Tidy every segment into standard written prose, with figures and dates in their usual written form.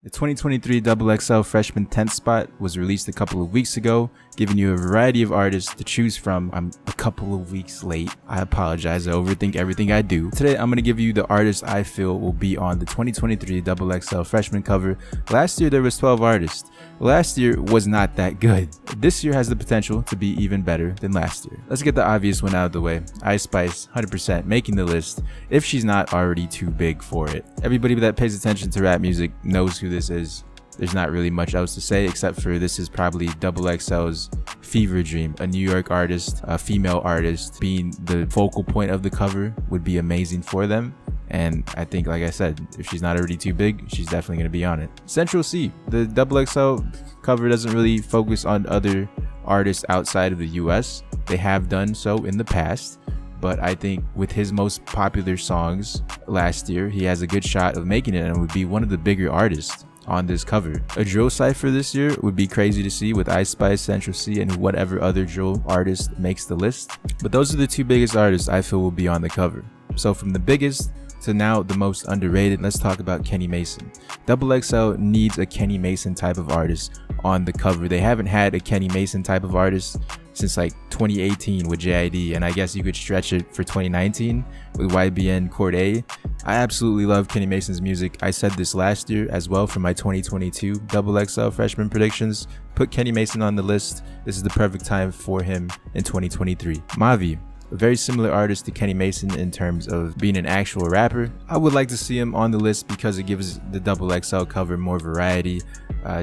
The 2023 XXL Freshman 10th spot was released a couple of weeks ago, giving you a variety of artists to choose from. I'm a couple of weeks late. I apologize. I overthink everything I do. Today, I'm going to give you the artists I feel will be on the 2023 XXL Freshman cover. Last year, there was 12 artists. Last year was not that good. This year has the potential to be even better than last year. Let's get the obvious one out of the way. Ice Spice, 100% making the list if she's not already too big for it. Everybody that pays attention to rap music knows who this is. There's not really much else to say except for this is probably XXL's fever dream. A New York artist, a female artist, being the focal point of the cover would be amazing for them. And I think, like I said, if she's not already too big, she's definitely going to be on it. Central C, the XXL cover doesn't really focus on other artists outside of the US. They have done so in the past, but I think with his most popular songs last year, he has a good shot of making it and would be one of the bigger artists on this cover. A drill cypher this year would be crazy to see with Ice Spice, Central C, and whatever other drill artist makes the list. But those are the two biggest artists I feel will be on the cover. So from the biggest to now the most underrated, let's talk about Kenny Mason. XXL needs a Kenny Mason type of artist on the cover. They haven't had a Kenny Mason type of artist since like 2018 with JID, and I guess you could stretch it for 2019 with YBN Chord A. I absolutely love Kenny Mason's music. I said this last year as well for my 2022 XXL Freshman predictions. Put Kenny Mason on the list. This is the perfect time for him in 2023. Mavi, a very similar artist to Kenny Mason in terms of being an actual rapper. I would like to see him on the list because it gives the XXL cover more variety.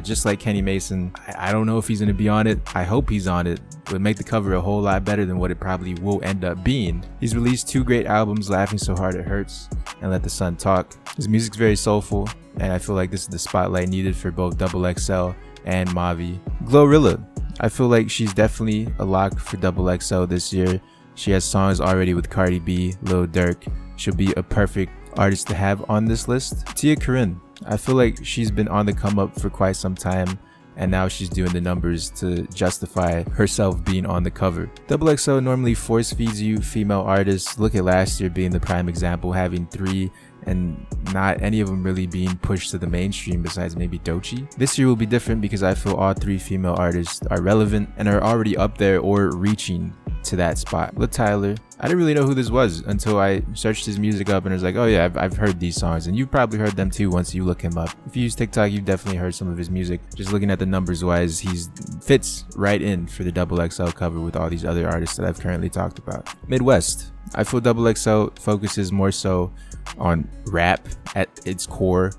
Just like Kenny Mason, I don't know if he's going to be on it. I hope he's on it. It would make the cover a whole lot better than what it probably will end up being. He's released two great albums, Laughing So Hard It Hurts and Let the Sun Talk. His music's very soulful, and I feel like this is the spotlight needed for both XXL and Mavi. Glorilla, I feel like she's definitely a lock for XXL this year. She has songs already with Cardi B, Lil Durk. She'll be a perfect artist to have on this list. Tia Corinne, I feel like she's been on the come up for quite some time, and now she's doing the numbers to justify herself being on the cover. XXL normally force feeds you female artists. Look at last year being the prime example, having 3 and not any of them really being pushed to the mainstream besides maybe Doechii. This year will be different because I feel all 3 female artists are relevant and are already up there or reaching to that spot. Luh Tyler, I didn't really know who this was until I searched his music up and was like, oh yeah, I've heard these songs, and you probably heard them too once you look him up. If you use TikTok, you've definitely heard some of his music. Just looking at the numbers wise, he fits right in for the XXL cover with all these other artists that I've currently talked about. Midwest, I feel XXL focuses more so on rap at its core,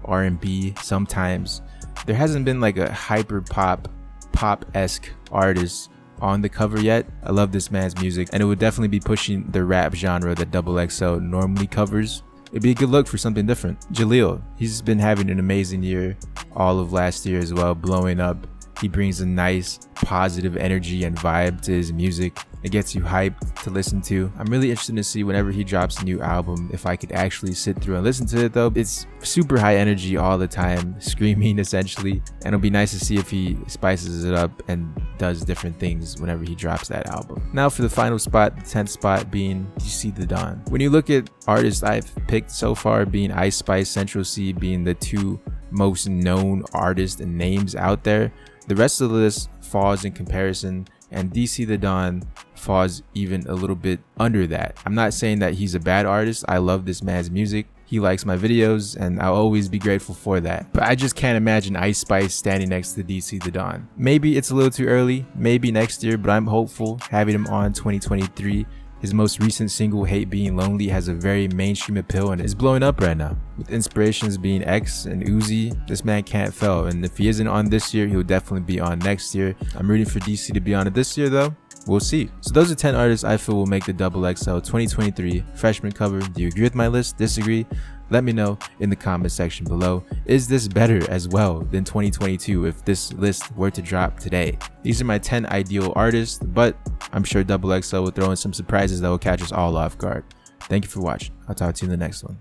R&B sometimes. There hasn't been like a hyper pop-esque artist on the cover yet. I love this man's music, and it would definitely be pushing the rap genre that XXL normally covers. It'd be a good look for something different. Jaleel, he's been having an amazing year all of last year as well, blowing up. He brings a nice positive energy and vibe to his music. It gets you hyped to listen to. I'm really interested to see whenever he drops a new album if I could actually sit through and listen to it though. It's super high energy all the time, screaming essentially, and it'll be nice to see if he spices it up and does different things whenever he drops that album. Now for the final spot, the 10th spot being DC the Don. When you look at artists I've picked so far, being Ice Spice, Central C being the 2 most known artists and names out there, the rest of the list falls in comparison, and DC the Don falls even a little bit under that. I'm not saying that he's a bad artist. I love this man's music. He likes my videos, and I'll always be grateful for that. But I just can't imagine Ice Spice standing next to DC the Don. Maybe it's a little too early, maybe next year, but I'm hopeful having him on 2023. His most recent single, Hate Being Lonely, has a very mainstream appeal and is blowing up right now. With inspirations being X and Uzi, this man can't fail, and if he isn't on this year, he'll definitely be on next year. I'm rooting for DC to be on it this year though. We'll see. So those are 10 artists I feel will make the XXL 2023 freshman cover. Do you agree with my list? Disagree? Let me know in the comment section below. Is this better as well than 2022 if this list were to drop today? These are my 10 ideal artists, but I'm sure XXL will throw in some surprises that will catch us all off guard. Thank you for watching. I'll talk to you in the next one.